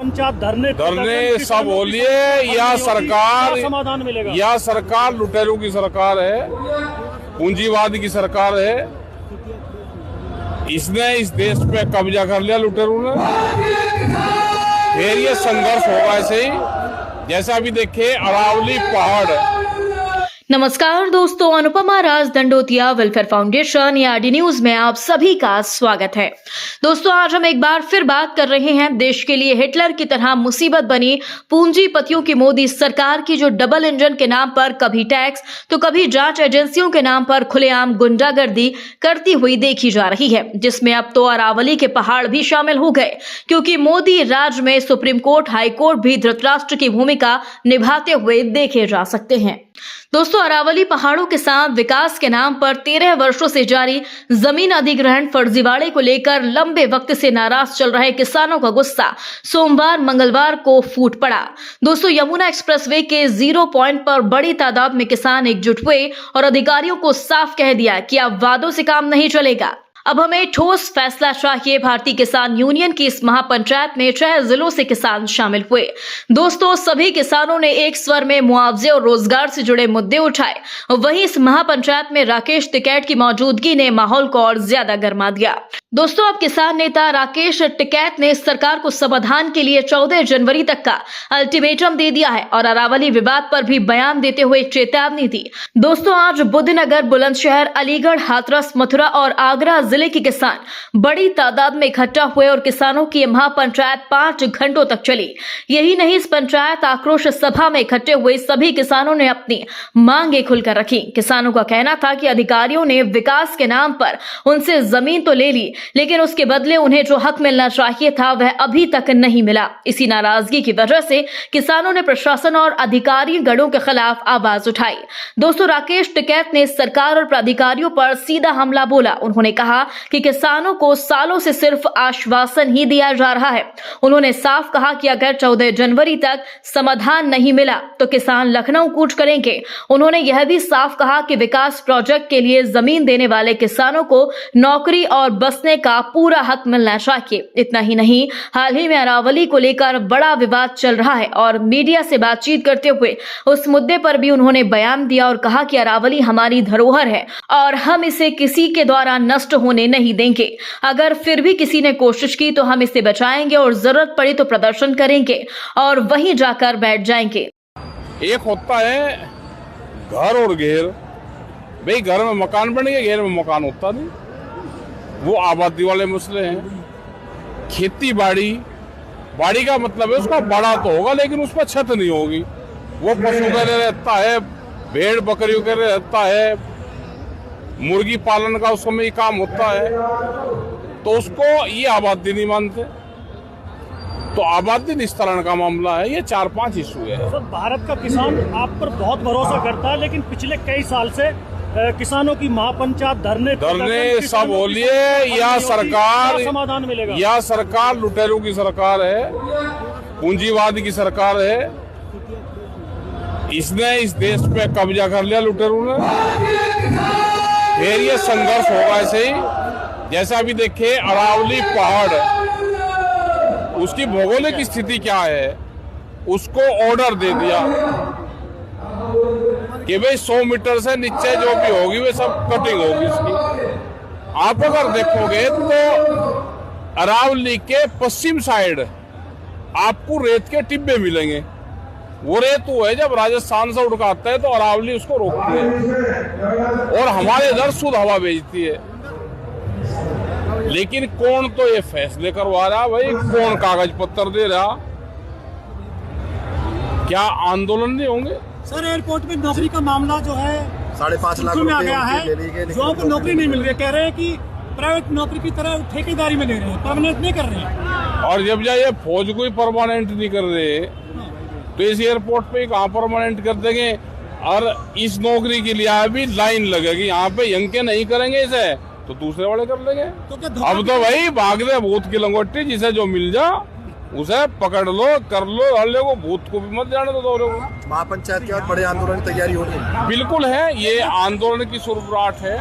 पंचायत धरने सब हो लिए या सरकार समाधान मिलेगा? या सरकार लुटेरों की सरकार है, पूंजीवाद की सरकार है। इसने इस देश पे कब्जा कर लिया लुटेरों ने। फिर ये संघर्ष होगा ऐसे ही, जैसा अभी देखिए अरावली पहाड़। नमस्कार दोस्तों, अनुपमा राज दंडोतिया वेलफेयर फाउंडेशन या आरडी न्यूज में आप सभी का स्वागत है। दोस्तों, आज हम एक बार फिर बात कर रहे हैं देश के लिए हिटलर की तरह मुसीबत बनी पूंजीपतियों की मोदी सरकार की, जो डबल इंजन के नाम पर कभी टैक्स तो कभी जांच एजेंसियों के नाम पर खुलेआम गुंडागर्दी करती हुई देखी जा रही है, जिसमें अब तो अरावली के पहाड़ भी शामिल हो गए, क्योंकि मोदी राज में सुप्रीम कोर्ट, हाई कोर्ट भी धृतराष्ट्र की भूमिका निभाते हुए देखे जा सकते हैं। दोस्तों, अरावली पहाड़ों के साथ विकास के नाम पर 13 वर्षों से जारी जमीन अधिग्रहण फर्जीवाड़े को लेकर लंबे वक्त से नाराज चल रहे किसानों का गुस्सा सोमवार मंगलवार को फूट पड़ा। दोस्तों, यमुना एक्सप्रेसवे के 0 पॉइंट पर बड़ी तादाद में किसान एकजुट हुए और अधिकारियों को साफ कह दिया कि अब वादों से काम नहीं चलेगा, अब हमें ठोस फैसला चाहिए। भारतीय किसान यूनियन की इस महापंचायत में 6 जिलों से किसान शामिल हुए। दोस्तों, सभी किसानों ने एक स्वर में मुआवजे और रोजगार से जुड़े मुद्दे उठाए। वहीं इस महापंचायत में राकेश टिकैत की मौजूदगी ने माहौल को और ज्यादा गर्मा दिया। दोस्तों, अब किसान नेता राकेश टिकैत ने सरकार को समाधान के लिए 14 जनवरी तक का अल्टीमेटम दे दिया है और अरावली विवाद पर भी बयान देते हुए चेतावनी दी। दोस्तों, आज बुद्धनगर, बुलंदशहर, अलीगढ़, हाथरस, मथुरा और आगरा जिले के किसान बड़ी तादाद में इकट्ठा हुए और किसानों की महापंचायत 5 घंटों तक चली। यही नहीं, इस पंचायत आक्रोश सभा में इकट्ठे हुए सभी किसानों ने अपनी मांगे खुलकर रखी। किसानों का कहना था कि अधिकारियों ने विकास के नाम पर उनसे जमीन तो ले ली, लेकिन उसके बदले उन्हें जो हक मिलना चाहिए था वह अभी तक नहीं मिला। इसी नाराजगी की वजह से किसानों ने प्रशासन और अधिकारी गणों के खिलाफ आवाज उठाई। दोस्तों, राकेश टिकैत ने सरकार और प्राधिकारियों पर सीधा हमला बोला। उन्होंने कहा कि किसानों को सालों से सिर्फ आश्वासन ही दिया जा रहा है। उन्होंने साफ कहा कि अगर 14 जनवरी तक समाधान नहीं मिला तो किसान लखनऊ कूच करेंगे। उन्होंने यह भी साफ कहा कि विकास प्रोजेक्ट के लिए जमीन देने वाले किसानों को नौकरी और बसने का पूरा हक मिलना चाहिए। इतना ही नहीं, हाल ही में अरावली को लेकर बड़ा विवाद चल रहा है और मीडिया से बातचीत करते हुए उस मुद्दे पर भी उन्होंने बयान दिया और कहा कि अरावली हमारी धरोहर है और हम इसे किसी के द्वारा नष्ट होने नहीं देंगे। अगर फिर भी किसी ने कोशिश की तो हम इसे बचाएंगे और जरूरत पड़ी तो प्रदर्शन करेंगे और वहीं जाकर बैठ जाएंगे। एक होता है घर और घेर। भाई, घर में मकान बन गया, घेर में मकान होता नहीं, वो आबादी वाले मसले हैं। खेती बाड़ी का मतलब है उसका बड़ा तो होगा लेकिन उस पर छत नहीं होगी। वो पशु के लिए रहता है, भेड़ बकरियों के लिए रहता है, मुर्गी पालन का उस समय काम होता है, तो उसको ये आबादी नहीं मानते। तो आबादी निस्तारण का मामला है। ये 4-5 इशू है। सर, भारत का किसान आप पर बहुत भरोसा करता है, लेकिन पिछले कई साल से किसानों की महापंचायत धरने सब हो लिए या सरकार समाधान मिलेगा? या सरकार लुटेरों की सरकार है, पूंजीवाद की सरकार है। इसने इस देश पे कब्जा कर लिया लुटेरों ने। फिर ये संघर्ष होगा ऐसे ही, जैसा अभी देखिए अरावली पहाड़, उसकी भौगोलिक स्थिति क्या है, उसको ऑर्डर दे दिया कि भाई 100 मीटर से नीचे जो भी होगी वे सब कटिंग होगी उसकी। आप अगर देखोगे तो अरावली के पश्चिम साइड आपको रेत के टिब्बे मिलेंगे। वो रेत वो है जब राजस्थान से उड़काता है तो अरावली उसको रोकती है और हमारे इधर शुद्ध हवा भेजती है। लेकिन कौन तो ये फैसले करवा रहा भाई, कौन कागज पत्र दे रहा? क्या आंदोलन नहीं होंगे? सर, एयरपोर्ट में नौकरी का मामला जो है 5.5 लाख में आ गया है। जो को नौकरी नहीं मिल रही, कह रहे हैं कि प्राइवेट नौकरी की तरह ठेकेदारी में ले रहे हैं, परमानेंट नहीं कर रहे हैं। और जब ये फौज को ही परमानेंट नहीं कर रहे तो इस एयरपोर्ट पे कहाँ परमानेंट कर देंगे? और इस नौकरी के लिए अभी लाइन लगेगी। यहाँ पे यंग के नहीं करेंगे इसे तो दूसरे वाले कर लेंगे। तो अब तो भाई भाग दे भूत की लंगोटी, जिसे जो मिल जा उसे पकड़ लो, कर लो, हल्ले को, भूत को भी मत जाने दो। महापंचायत के बाद बड़े आंदोलन की तैयारी हो रही है। बिल्कुल है, ये आंदोलन की शुरुआत है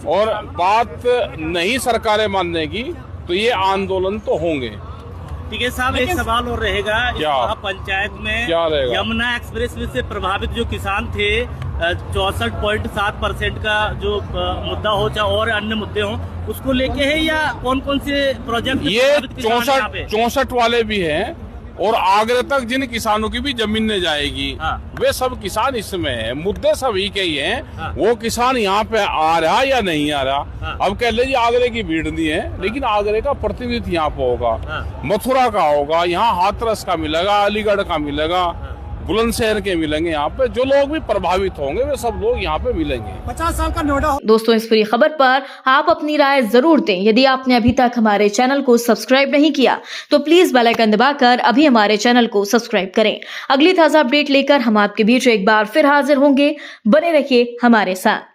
और बात नहीं सरकारें मानने की तो ये आंदोलन तो होंगे। टीके साहब एक सवाल और रहेगा इस क्या? पंचायत में क्या रहेगा? यमुना एक्सप्रेसवे से प्रभावित जो किसान थे 64.7% का जो मुद्दा हो चाहे और अन्य मुद्दे हों उसको लेके है या कौन कौन से प्रोजेक्ट ये 64 वाले भी हैं और आगरा तक जिन किसानों की भी जमीन ने जाएगी हाँ। वे सब किसान इसमें हैं, मुद्दे सभी के ही हैं। हाँ। वो किसान यहाँ पे आ रहा या नहीं आ रहा हाँ। अब कह लीजिए आगरे की भीड़ नहीं है लेकिन आगरे का प्रतिनिधित्व यहाँ पे होगा हाँ। मथुरा का होगा, यहाँ हाथरस का मिलेगा, अलीगढ़ का मिलेगा, बुलंदशहर के मिलेंगे। यहाँ पे जो लोग भी प्रभावित होंगे वे सब लोग यहाँ पे मिलेंगे। 50 साल का नोएडा। दोस्तों इस पूरी खबर पर आप अपनी राय जरूर दें। यदि आपने अभी तक हमारे चैनल को सब्सक्राइब नहीं किया तो प्लीज बेल आइकन दबाकर अभी हमारे चैनल को सब्सक्राइब करें। अगली ताजा अपडेट लेकर हम आपके बीच एक बार फिर हाजिर होंगे। बने रहिए हमारे साथ।